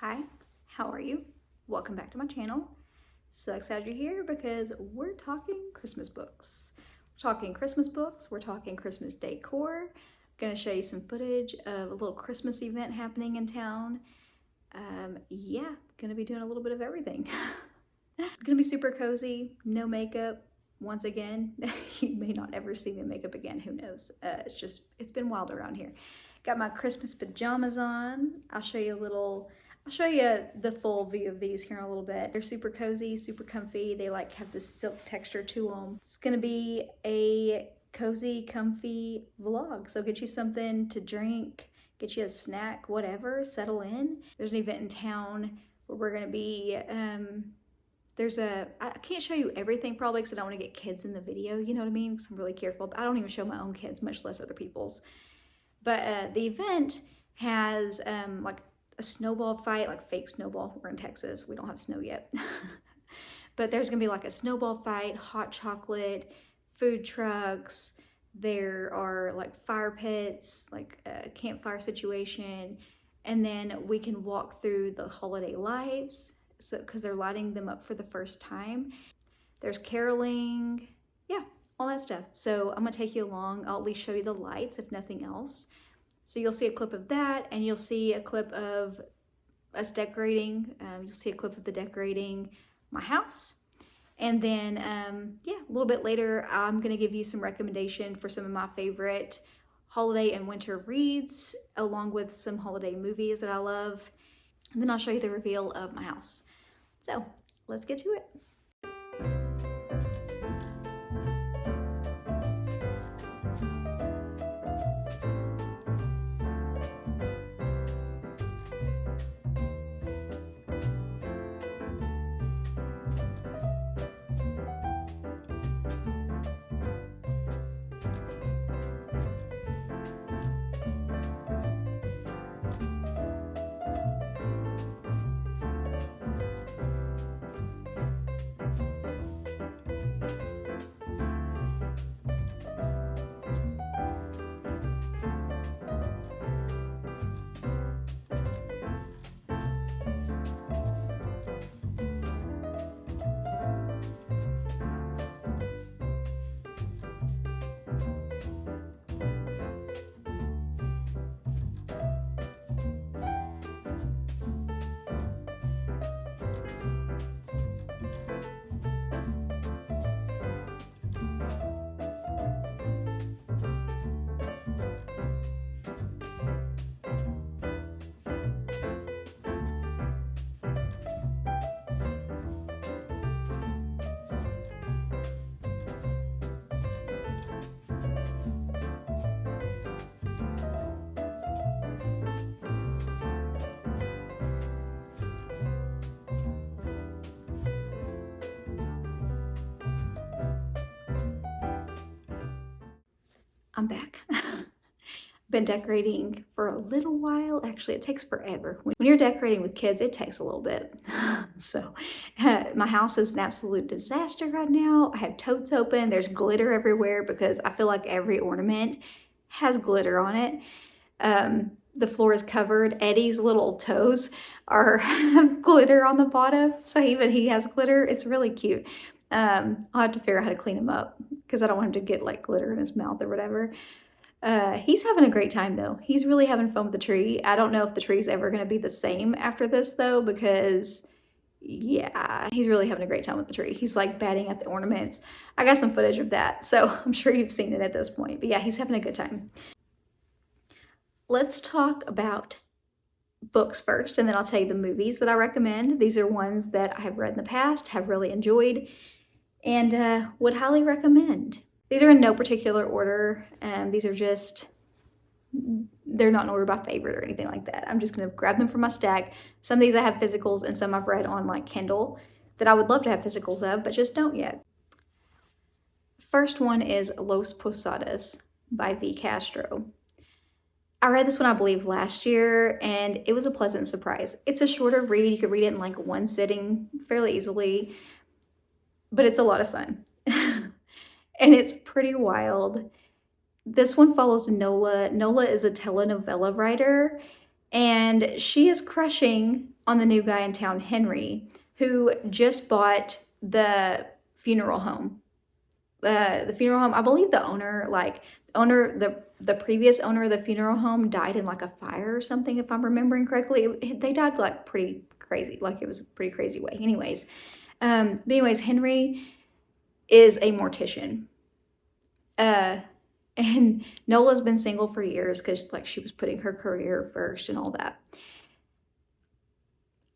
Hi, how are you? Welcome back to my channel. So excited you're here because we're talking Christmas books. We're talking Christmas books, we're talking Christmas decor. I'm gonna show you some footage of a little Christmas event happening in town. Yeah, gonna be doing a little bit of everything. It's gonna be super cozy, no makeup. Once again, you may not ever see me in makeup again, who knows? It's been wild around here. Got my Christmas pajamas on. I'll show you the full view of these here in a little bit. They're super cozy, super comfy. They like have this silk texture to them. It's gonna be a cozy, comfy vlog. So get you something to drink, get you a snack, whatever, settle in. There's an event in town where we're gonna be, I can't show you everything probably because I don't want to get kids in the video, you know what I mean? Because I'm really careful. But I don't even show my own kids, much less other people's. But the event has like a snowball fight, like fake snowball. We're in Texas, we don't have snow yet. But there's gonna be like a snowball fight, hot chocolate, food trucks. There are like fire pits, like a campfire situation. And then we can walk through the holiday lights. So, because they're lighting them up for the first time. There's caroling, yeah, all that stuff. So I'm gonna take you along. I'll at least show you the lights, if nothing else. So you'll see a clip of that, and you'll see a clip of us decorating. You'll see a clip of the decorating my house. And then, yeah, a little bit later, I'm gonna give you some recommendation for some of my favorite holiday and winter reads, along with some holiday movies that I love. And then I'll show you the reveal of my house. So let's get to it. I'm back. Been decorating for a little while. Actually, it takes forever. When you're decorating with kids, it takes a little bit. So my house is an absolute disaster right now. I have totes open. There's glitter everywhere because I feel like every ornament has glitter on it. The floor is covered. Eddie's little toes have glitter on the bottom. So even he has glitter. It's really cute. I'll have to figure out how to clean him up because I don't want him to get like glitter in his mouth or whatever. He's having a great time though. He's really having fun with the tree. I don't know if the tree's ever going to be the same after this though, because yeah, he's really having a great time with the tree. He's like batting at the ornaments. I got some footage of that, so I'm sure you've seen it at this point. But yeah, he's having a good time. Let's talk about books first, and then I'll tell you the movies that I recommend. These are ones that I have read in the past, have really enjoyed, and would highly recommend. These are in no particular order. These are just, they're not in order by favorite or anything like that. I'm just gonna grab them from my stack. Some of these I have physicals and some I've read on like Kindle that I would love to have physicals of, but just don't yet. First one is Los Posadas by V Castro. I read this one, I believe, last year, and it was a pleasant surprise. It's a shorter read. You could read it in like one sitting fairly easily, but it's a lot of fun. And it's pretty wild. This one follows Nola. Nola is a telenovela writer, And she is crushing on the new guy in town, Henry, who just bought the funeral home. The funeral home, I believe the owner, the previous owner of the funeral home died in like a fire or something, if I'm remembering correctly. They died like pretty crazy, like it was a pretty crazy way. But anyways, Henry is a mortician. And Nola's been single for years because like she was putting her career first and all that.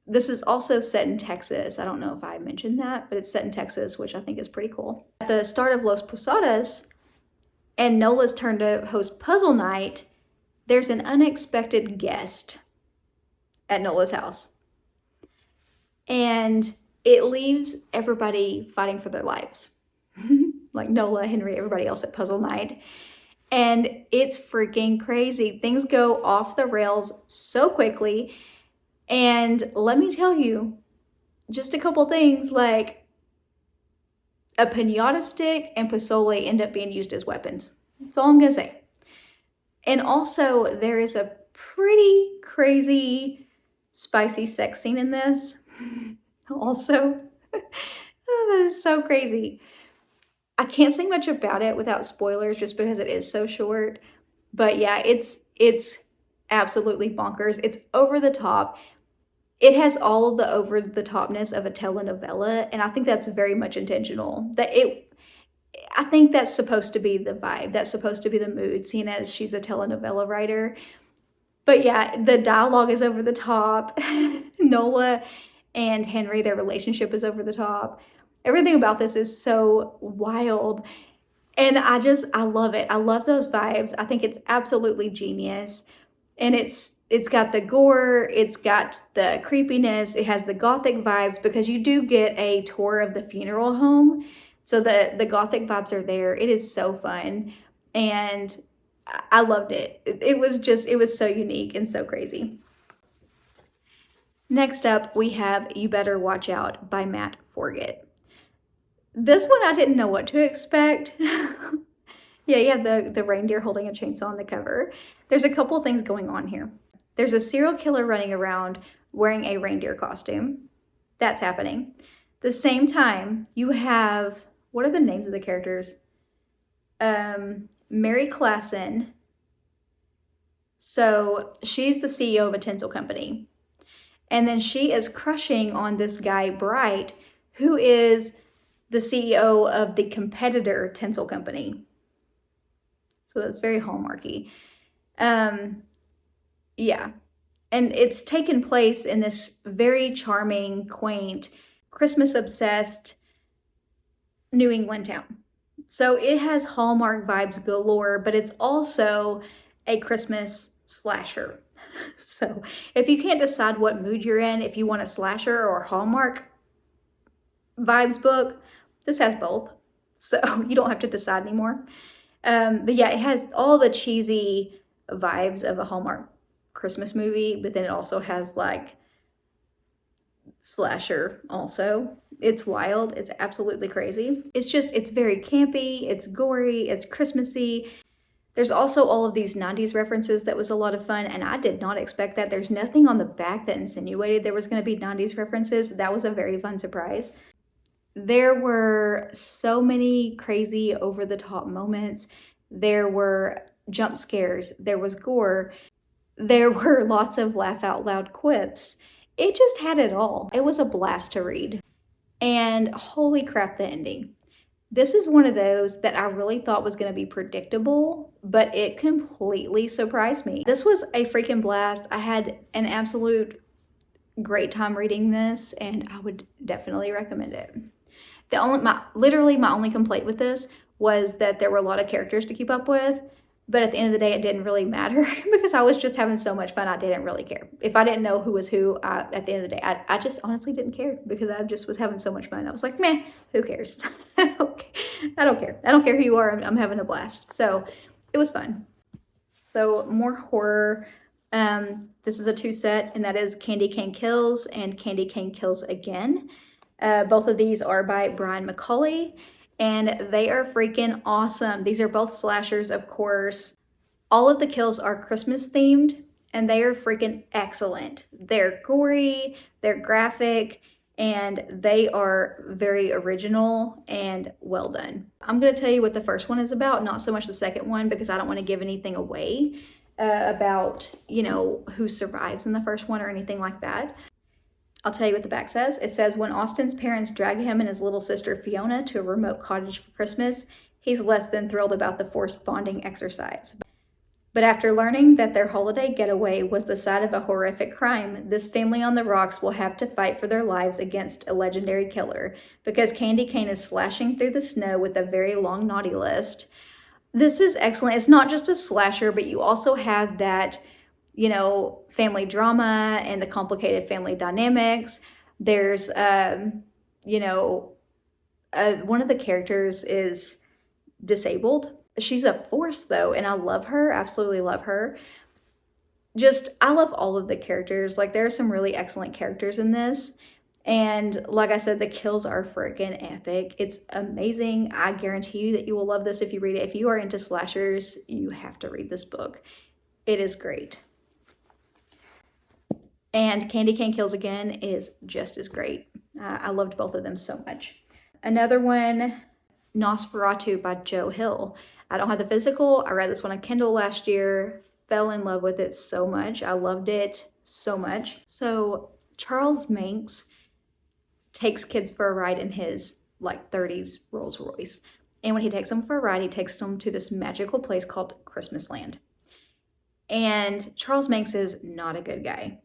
This is also set in Texas. I don't know if I mentioned that, but it's set in Texas, which I think is pretty cool. At the start of Los Posadas, and Nola's turn to host puzzle night, there's an unexpected guest at Nola's house. And it leaves everybody fighting for their lives. Like Nola, Henry, everybody else at puzzle night. And it's freaking crazy. Things go off the rails so quickly. And let me tell you, just a couple things, like a piñata stick and pozole end up being used as weapons. That's all I'm gonna say. And also, there is a pretty crazy, spicy sex scene in this. Also, oh, that is so crazy. I can't say much about it without spoilers just because it is so short. But yeah, it's absolutely bonkers. It's over the top. It has all of the over the topness of a telenovela, and I think that's very much intentional. I think that's supposed to be the vibe. That's supposed to be the mood, seeing as she's a telenovela writer. But yeah, the dialogue is over the top. Nola and Henry, their relationship is over the top. Everything about this is so wild. And I love it. I love those vibes. I think it's absolutely genius. And it's got the gore, it's got the creepiness, it has the gothic vibes because you do get a tour of the funeral home. So the gothic vibes are there. It is so fun. And I loved it. It was so unique and so crazy. Next up, we have You Better Watch Out by Matt Forgit. This one I didn't know what to expect. Yeah, you have the reindeer holding a chainsaw on the cover. There's a couple things going on here. There's a serial killer running around wearing a reindeer costume. That's happening. The same time, you have, what are the names of the characters? Mary Klassen. So she's the CEO of a tinsel company. And then she is crushing on this guy, Bright, who is the CEO of the competitor tinsel company. So that's very Hallmarky. Yeah. And it's taken place in this very charming, quaint, Christmas-obsessed New England town. So it has Hallmark vibes galore, but it's also a Christmas slasher. So if you can't decide what mood you're in, if you want a slasher or Hallmark vibes book, this has both. So you don't have to decide anymore. But yeah, it has all the cheesy vibes of a Hallmark Christmas movie, but then it also has like slasher also. It's wild. It's absolutely crazy. It's very campy. It's gory. It's Christmassy. There's also all of these 90s references that was a lot of fun, and I did not expect that. There's nothing on the back that insinuated there was going to be 90s references. That was a very fun surprise. There were so many crazy over-the-top moments. There were jump scares. There was gore. There were lots of laugh-out-loud quips. It just had it all. It was a blast to read. And holy crap, the ending. This is one of those that I really thought was going to be predictable, but it completely surprised me. This was a freaking blast. I had an absolute great time reading this, and I would definitely recommend it. Literally my only complaint with this was that there were a lot of characters to keep up with, but at the end of the day, it didn't really matter because I was just having so much fun. I didn't really care. If I didn't know who was who, at the end of the day, I just honestly didn't care because I just was having so much fun. I was like, meh, who cares? I don't care. I don't care who you are. I'm having a blast. So it was fun. So more horror. This is a 2-set, and that is Candy Cane Kills and Candy Cane Kills Again. Both of these are by Brian McAuley, and they are freaking awesome. These are both slashers, of course. All of the kills are Christmas themed, and they are freaking excellent. They're gory, they're graphic, and they are very original and well done. I'm going to tell you what the first one is about, not so much the second one, because I don't want to give anything away about, you know, who survives in the first one or anything like that. I'll tell you what the back says. It says, when Austin's parents drag him and his little sister Fiona to a remote cottage for Christmas, he's less than thrilled about the forced bonding exercise. But after learning that their holiday getaway was the site of a horrific crime, this family on the rocks will have to fight for their lives against a legendary killer, because Candy Cane is slashing through the snow with a very long naughty list. This is excellent. It's not just a slasher, but you also have that, you know, family drama and the complicated family dynamics. There's, you know, one of the characters is disabled. She's a force though, and I love her, absolutely love her. I love all of the characters. Like, there are some really excellent characters in this. And like I said, the kills are freaking epic. It's amazing. I guarantee you that you will love this if you read it. If you are into slashers, you have to read this book. It is great. And Candy Cane Kills Again is just as great. I loved both of them so much. Another one, Nosferatu by Joe Hill. I don't have the physical. I read this one on Kindle last year, fell in love with it so much. I loved it so much. So Charles Manx takes kids for a ride in his like 30s Rolls Royce. And when he takes them for a ride, he takes them to this magical place called Christmas Land. And Charles Manx is not a good guy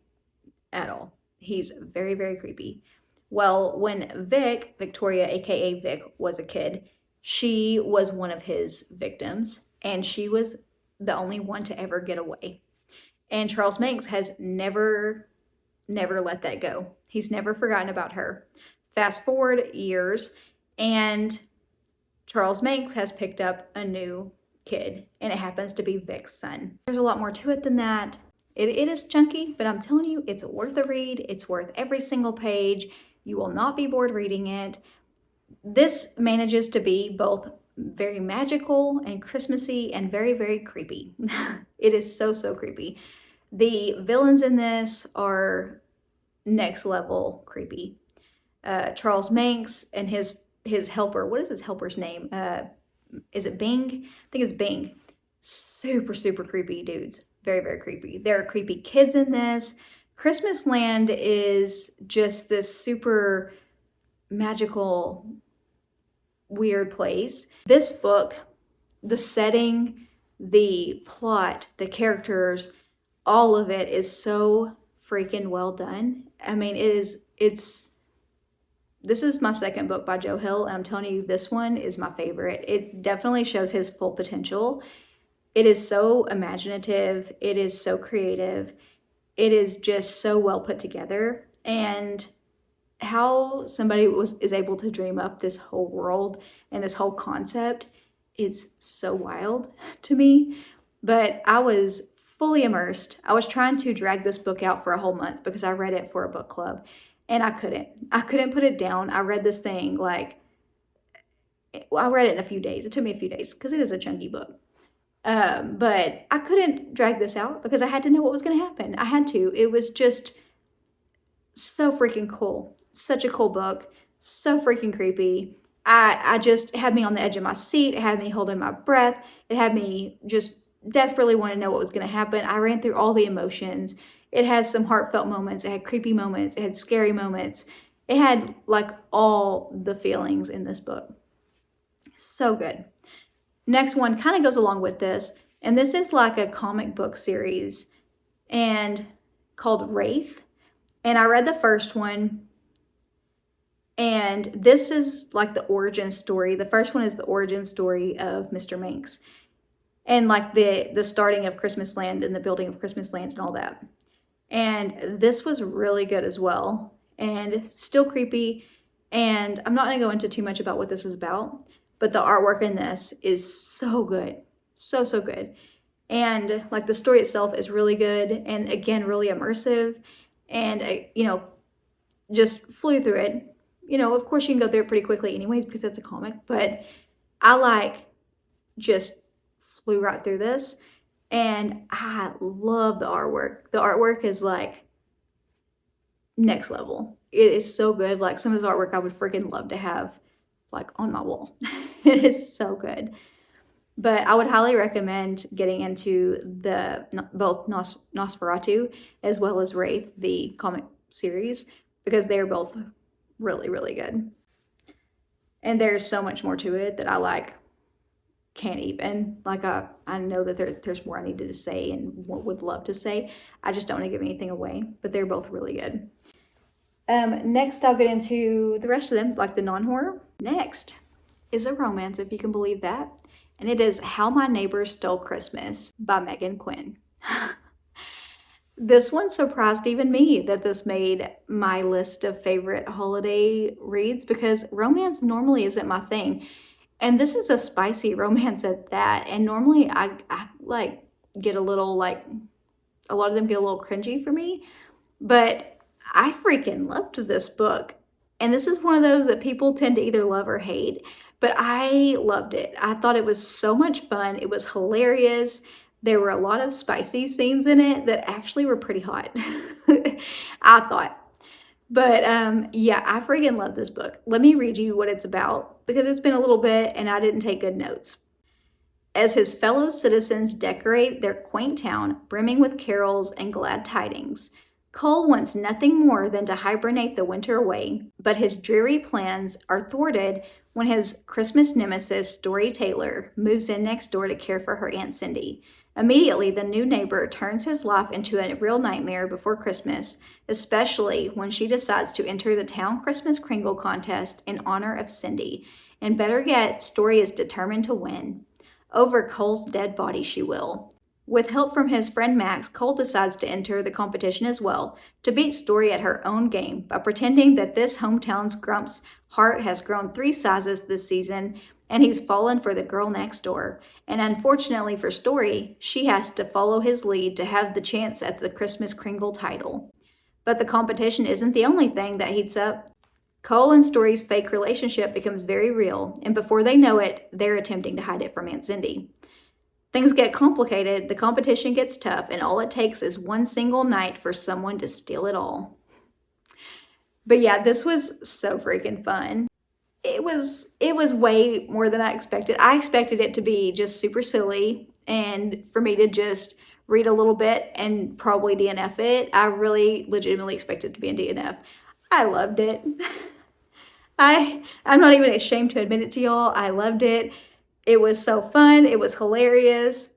at all. He's very, very creepy. Well, when Victoria, aka Vic, was a kid, she was one of his victims, and she was the only one to ever get away. And Charles Manx has never let that go. He's never forgotten about her. Fast forward years, and Charles Manx has picked up a new kid, and it happens to be Vic's son. There's a lot more to it than that. It is chunky, but I'm telling you, it's worth a read. It's worth every single page. You will not be bored reading it. This manages to be both very magical and Christmassy and very, very creepy. It is so, so creepy. The villains in this are next level creepy. Charles Manx and his helper, what is his helper's name? Is it Bing? I think it's Bing. Super, super creepy dudes. Very, very creepy. There are creepy kids in this. Christmas Land is just this super magical, weird place. This book, the setting, the plot, the characters, all of it is so freaking well done. I mean, this is my second book by Joe Hill, and I'm telling you, this one is my favorite. It definitely shows his full potential. It is so imaginative. It is so creative. It is just so well put together. And how somebody is able to dream up this whole world and this whole concept is so wild to me. But I was fully immersed. I was trying to drag this book out for a whole month because I read it for a book club, and I couldn't put it down. I read this thing I read it in a few days. It took me a few days because it is a chunky book. But I couldn't drag this out because I had to know what was going to happen. I had to. It was just so freaking cool. Such a cool book. So freaking creepy. I just had me on the edge of my seat. It had me holding my breath. It had me just desperately wanting to know what was going to happen. I ran through all the emotions. It had some heartfelt moments. It had creepy moments. It had scary moments. It had like all the feelings in this book. So good. Next one kind of goes along with this, and this is like a comic book series and called Wraith. And I read the first one, and this is like the origin story. The first one is the origin story of Mr. Manx and like the starting of Christmas Land and the building of Christmas Land and all that. And this was really good as well, and still creepy. And I'm not going to go into too much about what this is about, but the artwork in this is so good. So, so good. And like the story itself is really good. And again, really immersive. And, just flew through it. Of course you can go through it pretty quickly anyways because it's a comic. But I just flew right through this. And I love the artwork. The artwork is like next level. It is so good. Like some of this artwork I would freaking love to have like on my wall. It is so good. But I would highly recommend getting into both Nosferatu as well as Wraith, the comic series, because they're both really, really good. And there's so much more to it that I like can't even. Like I know that there's more I needed to say and would love to say. I just don't want to give anything away, but they're both really good. Next, I'll get into the rest of them, like the non-horror. Next is a romance, if you can believe that. And it is How My Neighbors Stole Christmas by Meghan Quinn. This one surprised even me that this made my list of favorite holiday reads, because romance normally isn't my thing. And this is a spicy romance at that. And normally I like get a little like, a lot of them get a little cringy for me. But I freaking loved this book. And this is one of those that people tend to either love or hate. But I loved it. I thought it was so much fun. It was hilarious. There were a lot of spicy scenes in it that actually were pretty hot, I thought. But yeah, I freaking love this book. Let me read you what it's about, because it's been a little bit and I didn't take good notes. As his fellow citizens decorate their quaint town, brimming with carols and glad tidings, Cole wants nothing more than to hibernate the winter away, but his dreary plans are thwarted when his Christmas nemesis, Story Taylor, moves in next door to care for her Aunt Cindy. Immediately, the new neighbor turns his life into a real nightmare before Christmas, especially when she decides to enter the town Christmas Kringle contest in honor of Cindy. And better yet, Story is determined to win. Over Cole's dead body she will. With help from his friend Max, Cole decides to enter the competition as well, to beat Story at her own game by pretending that this hometown's grump's heart has grown 3 sizes this season and he's fallen for the girl next door. And unfortunately for Story, she has to follow his lead to have the chance at the Christmas Kringle title. But the competition isn't the only thing that heats up. Cole and Story's fake relationship becomes very real, and before they know it, they're attempting to hide it from Aunt Cindy. Things get complicated, the competition gets tough, and all it takes is one single night for someone to steal it all. But yeah, this was so freaking fun. It was way more than I expected. I expected it to be just super silly and for me to just read a little bit and probably DNF it. I really legitimately expected it to be a DNF. I loved it. I'm not even ashamed to admit it to y'all. I loved it. It was so fun. It was hilarious.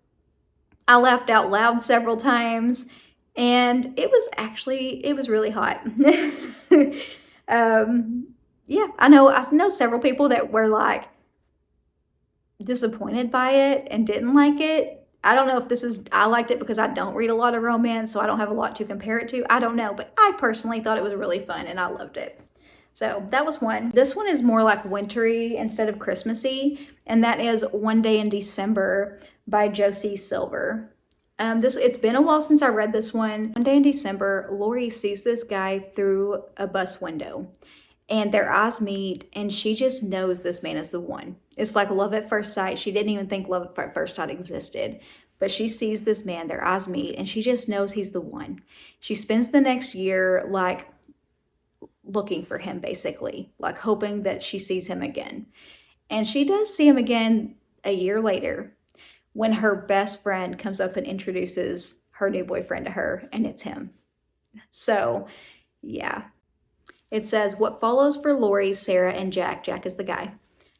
I laughed out loud several times, and it was really hot. Yeah, I know several people that were like disappointed by it and didn't like it. I don't know if I liked it because I don't read a lot of romance, so I don't have a lot to compare it to. I don't know, but I personally thought it was really fun and I loved it. So that was one. This one is more like wintry instead of Christmassy, and that is One Day in December by Josie Silver. It's been a while since I read this one. One day in December, Lori sees this guy through a bus window, and their eyes meet, and she just knows this man is the one. It's like love at first sight. She didn't even think love at first sight existed, but she sees this man, their eyes meet, and she just knows he's the one. She spends the next year like looking for him, basically, like hoping that she sees him again. And she does see him again a year later when her best friend comes up and introduces her new boyfriend to her, and it's him. So, yeah. It says, what follows for Lori, Sarah, and Jack is the guy,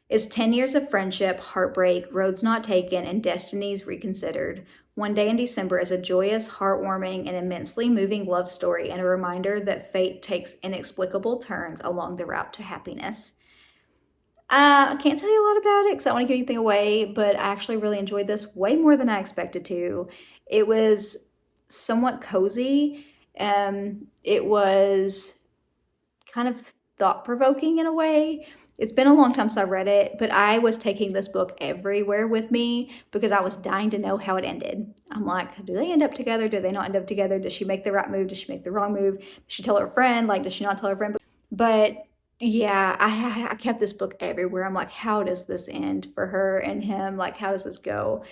is 10 years of friendship, heartbreak, roads not taken, and destinies reconsidered. One Day in December is a joyous, heartwarming, and immensely moving love story and a reminder that fate takes inexplicable turns along the route to happiness. I can't tell you a lot about it because I don't want to give anything away, but I actually really enjoyed this way more than I expected to. It was somewhat cozy. It was kind of thought-provoking in a way. It's been a long time since I read it, but I was taking this book everywhere with me because I was dying to know how it ended. I'm like, do they end up together? Do they not end up together? Does she make the right move? Does she make the wrong move? Does she tell her friend? Like, does she not tell her friend? But yeah, I kept this book everywhere. I'm like, how does this end for her and him? Like, how does this go?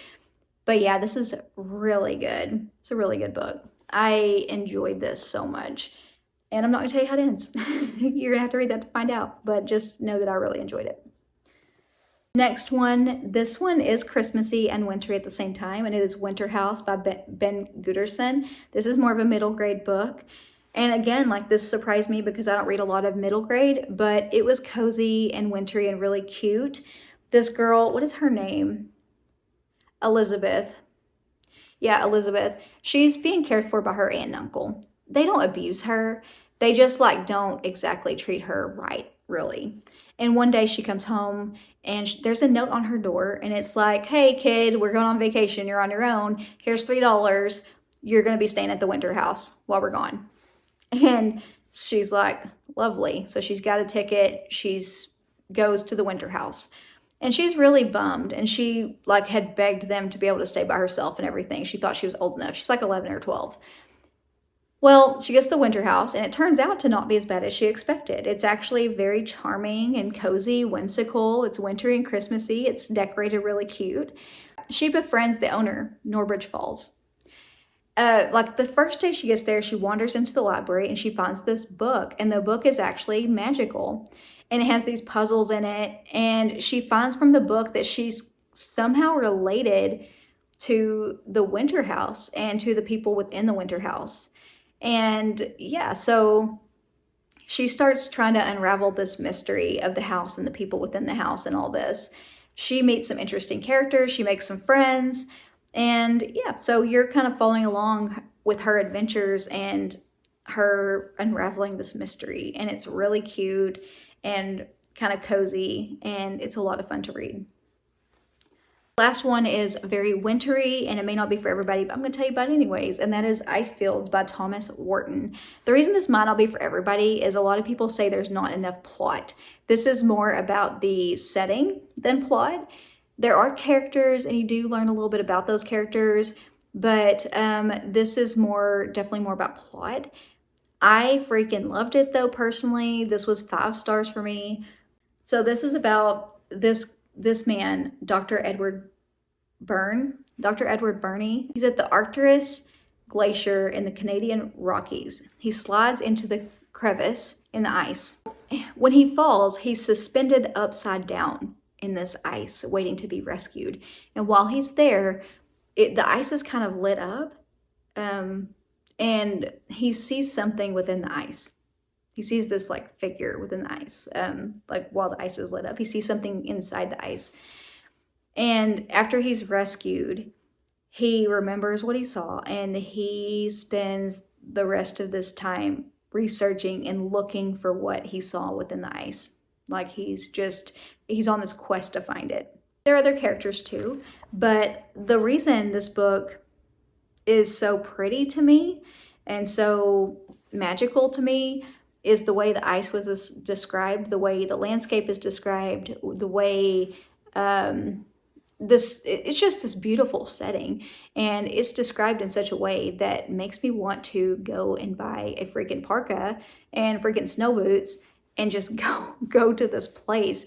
But yeah, this is really good. It's a really good book. I enjoyed this so much. And I'm not going to tell you how it ends. You're going to have to read that to find out. But just know that I really enjoyed it. Next one. This one is Christmassy and wintry at the same time. And it is Winterhouse by Ben Guterson. This is more of a middle grade book. And again, like, this surprised me because I don't read a lot of middle grade. But it was cozy and wintry and really cute. This girl, what is her name? Elizabeth. Yeah, Elizabeth. She's being cared for by her aunt and uncle. They don't abuse her. They just like don't exactly treat her right, really. And one day she comes home and there's a note on her door and it's like, hey kid, we're going on vacation. You're on your own. Here's $3. You're going to be staying at the Winterhouse while we're gone. And she's like, lovely. So she's got a ticket. She's goes to the Winterhouse. And she's really bummed, and she like had begged them to be able to stay by herself and everything. She thought she was old enough. She's like 11 or 12. Well, she gets to the Winterhouse, and it turns out to not be as bad as she expected. It's actually very charming and cozy, whimsical. It's wintry and Christmassy. It's decorated really cute. She befriends the owner, Norbridge Falls. Like the first day she gets there, she wanders into the library and she finds this book, and the book is actually magical. And it has these puzzles in it. And she finds from the book that she's somehow related to the Winterhouse and to the people within the Winterhouse. And yeah, so she starts trying to unravel this mystery of the house and the people within the house and all this. She meets some interesting characters. She makes some friends. And yeah, so you're kind of following along with her adventures and her unraveling this mystery. And it's really cute and kind of cozy, and it's a lot of fun to read. Last one is very wintry, and it may not be for everybody, but I'm going to tell you about it anyways, and that is Icefields by Thomas Wharton. The reason this might not be for everybody is a lot of people say there's not enough plot. This is more about the setting than plot. There are characters, and you do learn a little bit about those characters, but this is definitely more about plot. I freaking loved it though, personally. This was 5 stars for me. So this is about this man, Dr. Edward Burney. He's at the Arcturus Glacier in the Canadian Rockies. He slides into the crevice in the ice. When he falls, he's suspended upside down in this ice, waiting to be rescued. And while he's there, the ice is kind of lit up. And he sees something within the ice. He sees this like figure within the ice, like while the ice is lit up. He sees something inside the ice. And after he's rescued, he remembers what he saw, and he spends the rest of this time researching and looking for what he saw within the ice. Like he's on this quest to find it. There are other characters too, but the reason this book is so pretty to me and so magical to me is the way the ice was described, the way the landscape is described, the way it's just this beautiful setting, and it's described in such a way that makes me want to go and buy a freaking parka and freaking snow boots and just go to this place.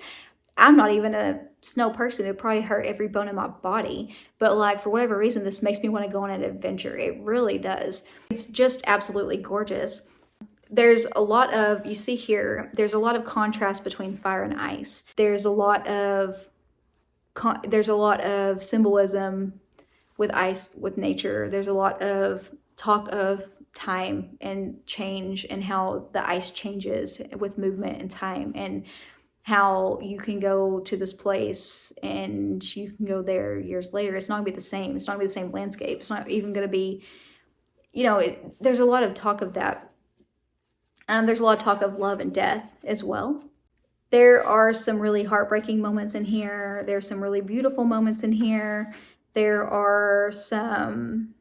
I'm not even a snow person. It probably hurt every bone in my body. But like, for whatever reason, this makes me want to go on an adventure. It really does. It's just absolutely gorgeous. There's a lot of, you see here, there's a lot of contrast between fire and ice. There's a lot of symbolism with ice, with nature. There's a lot of talk of time and change and how the ice changes with movement and time, and how you can go to this place and you can go there years later. It's not gonna be the same. It's not gonna be the same landscape. It's not even gonna be, there's a lot of talk of that. There's a lot of talk of love and death as well. There are some really heartbreaking moments in here. There's some really beautiful moments in here. There are some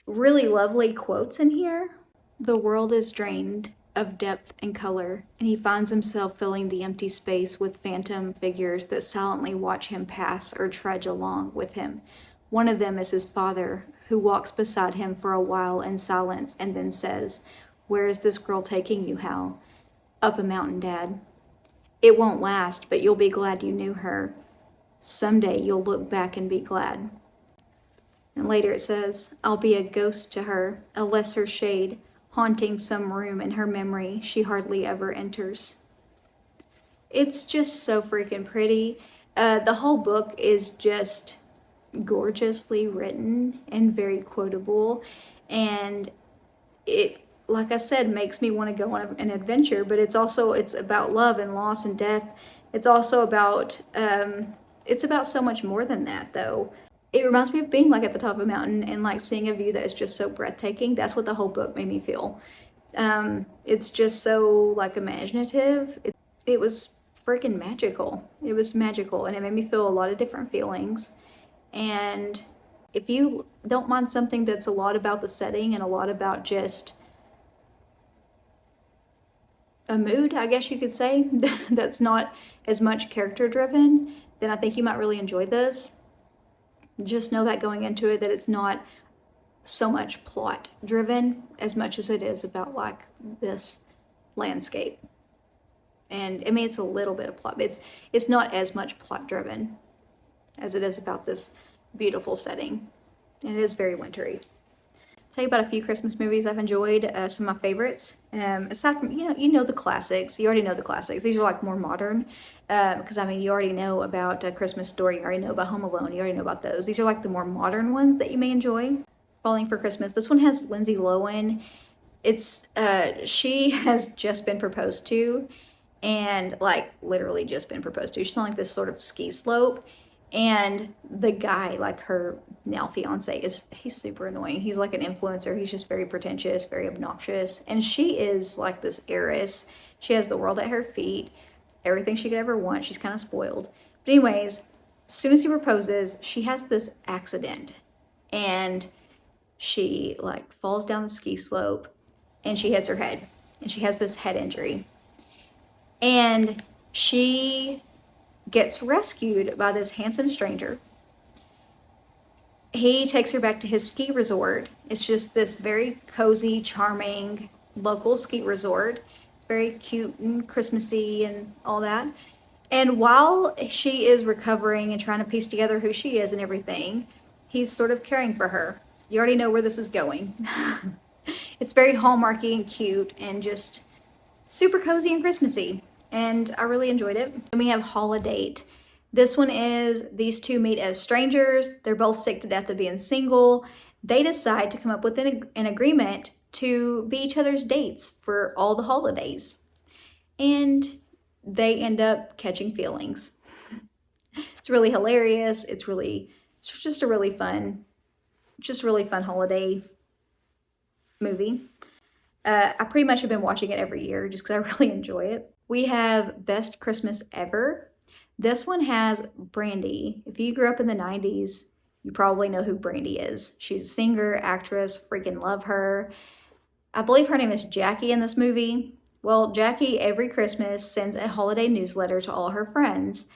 really lovely quotes in here. The world is drained of depth and color, and he finds himself filling the empty space with phantom figures that silently watch him pass or trudge along with him. One of them is his father, who walks beside him for a while in silence and then says, "Where is this girl taking you, Hal?" "Up a mountain, Dad." "It won't last, but you'll be glad you knew her." Someday you'll look back and be glad. And later it says, I'll be a ghost to her, a lesser shade, haunting some room in her memory she hardly ever enters. It's just so freaking pretty. The whole book is just gorgeously written and very quotable, and it, like I said, makes me want to go on an adventure. But it's about love and loss and death. It's also about so much more than that, though. It reminds me of being like at the top of a mountain and like seeing a view that is just so breathtaking. That's what the whole book made me feel. It's just so like imaginative. It was freaking magical. It was magical, and it made me feel a lot of different feelings. And if you don't mind something that's a lot about the setting and a lot about just a mood, I guess you could say, that's not as much character driven, then I think you might really enjoy this. Just know that going into it, that it's not so much plot driven as much as it is about like this landscape. And I mean, it's a little bit of plot, but it's not as much plot driven as it is about this beautiful setting. And it is very wintry. I'll tell you about a few Christmas movies I've enjoyed, some of my favorites. Aside from, you know the classics. You already know the classics. These are like more modern, because I mean, you already know about A Christmas Story. You already know about Home Alone. You already know about those. These are like the more modern ones that you may enjoy. Falling for Christmas. This one has Lindsay Lohan. She has just been proposed to, and like literally just been proposed to. She's on like this sort of ski slope, and the guy, like her now fiance, he's super annoying. He's like an influencer. He's just very pretentious, very obnoxious, and she is like this heiress. She has the world at her feet, everything she could ever want. She's kind of spoiled. But anyways, as soon as he proposes, she has this accident, and she like falls down the ski slope, and she hits her head, and she has this head injury. And she gets rescued by this handsome stranger. He takes her back to his ski resort. It's just this very cozy, charming local ski resort. It's very cute and Christmassy and all that. And while she is recovering and trying to piece together who she is and everything, he's sort of caring for her. You already know where this is going. It's very hallmarky and cute and just super cozy and Christmassy, and I really enjoyed it. And we have Holiday. This one is these two meet as strangers. They're both sick to death of being single. They decide to come up with an agreement to be each other's dates for all the holidays, and they end up catching feelings. It's really hilarious. It's just a really fun holiday movie. I pretty much have been watching it every year just because I really enjoy it. We have Best Christmas Ever. This one has Brandy. If you grew up in the 90s, you probably know who Brandy is. She's a singer, actress, freaking love her. I believe her name is Jackie in this movie. Well, Jackie every Christmas sends a holiday newsletter to all her friends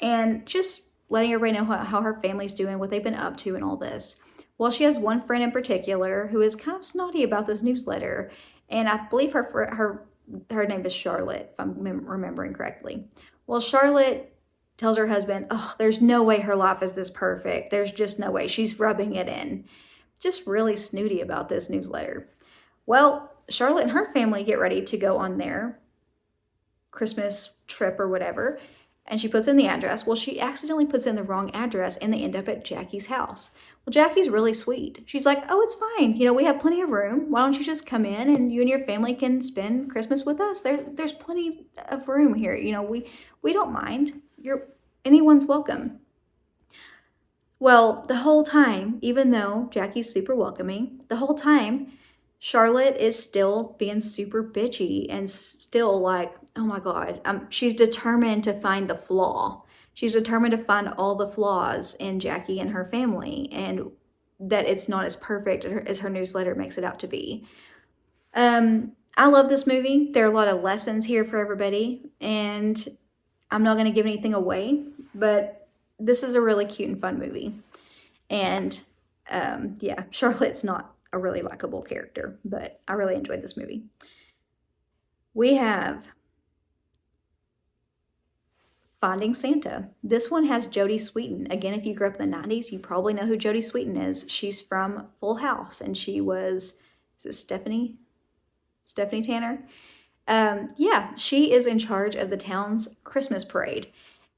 and just letting everybody know how her family's doing, what they've been up to and all this. Well, she has one friend in particular who is kind of snotty about this newsletter, and I believe her name is Charlotte, if I'm remembering correctly. Well, Charlotte tells her husband, oh, there's no way her life is this perfect. There's just no way. She's rubbing it in. Just really snooty about this newsletter. Well, Charlotte and her family get ready to go on their Christmas trip or whatever, and she puts in the address. Well, she accidentally puts in the wrong address, and they end up at Jackie's house. Well, Jackie's really sweet. She's like, oh, it's fine. You know, we have plenty of room. Why don't you just come in and you and your family can spend Christmas with us? There's plenty of room here. You know, we don't mind. Anyone's welcome. Well, the whole time, even though Jackie's super welcoming, the whole time, Charlotte is still being super bitchy and still like, oh my God, she's determined to find the flaw. She's determined to find all the flaws in Jackie and her family, and that it's not as perfect as her newsletter makes it out to be. I love this movie. There are a lot of lessons here for everybody, and I'm not going to give anything away, but this is a really cute and fun movie. And yeah, Charlotte's not a really likable character, but I really enjoyed this movie. We have Finding Santa. This one has Jodie Sweetin. Again, if you grew up in the 90s, you probably know who Jodie Sweetin is. She's from Full House, and she was, is it Stephanie? Stephanie Tanner? Yeah, she is in charge of the town's Christmas parade.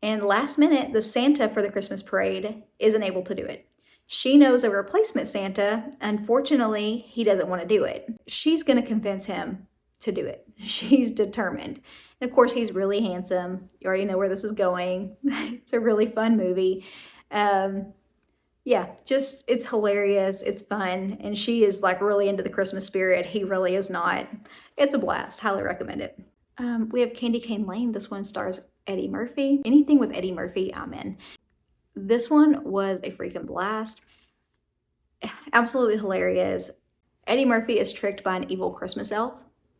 And last minute, the Santa for the Christmas parade isn't able to do it. She knows a replacement Santa. Unfortunately, he doesn't want to do it. She's going to convince him to do it. She's determined. And of course, he's really handsome. You already know where this is going. It's a really fun movie. Yeah, just, it's hilarious. It's fun. And she is like really into the Christmas spirit. He really is not. It's a blast. Highly recommend it. We have Candy Cane Lane. This one stars Eddie Murphy. Anything with Eddie Murphy, I'm in. This one was a freaking blast. Absolutely hilarious. Eddie Murphy is tricked by an evil Christmas elf,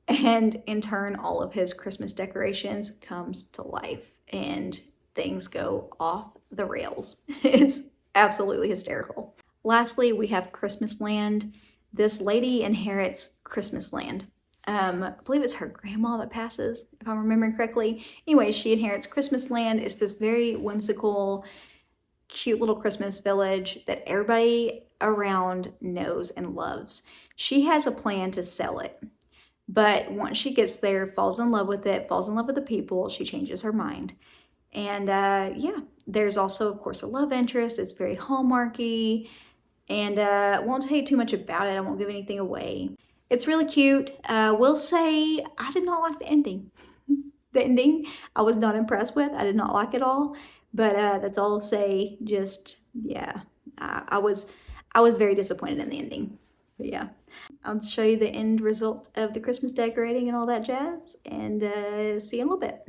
and in turn, all of his Christmas decorations comes to life and things go off the rails. It's absolutely hysterical. Lastly, we have Christmas Land. This lady inherits Christmas Land. I believe it's her grandma that passes, if I'm remembering correctly. Anyway, she inherits Christmas Land. It's this very whimsical, cute little Christmas village that everybody around knows and loves. She has a plan to sell it, but once she gets there, falls in love with it, falls in love with the people, she changes her mind. And yeah, there's also, of course, a love interest. It's very Hallmarky, and won't tell you too much about it. I won't give anything away. It's really cute. Will say I did not like the ending. The ending I was not impressed with. I did not like it all. But that's all I'll say. Just, yeah, I was very disappointed in the ending. But yeah, I'll show you the end result of the Christmas decorating and all that jazz, and see you in a little bit.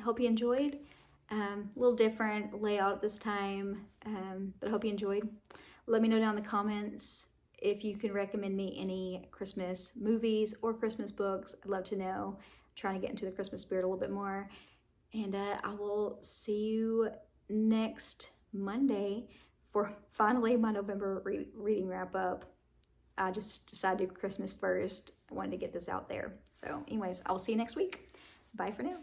hope you enjoyed. A little different layout this time, but I hope you enjoyed. Let me know down in the comments if you can recommend me any Christmas movies or Christmas books. I'd love to know. I'm trying to get into the Christmas spirit a little bit more. And I will see you next Monday for finally my November reading wrap up. I just decided to do Christmas first. I wanted to get this out there. So anyways, I will see you next week. Bye for now.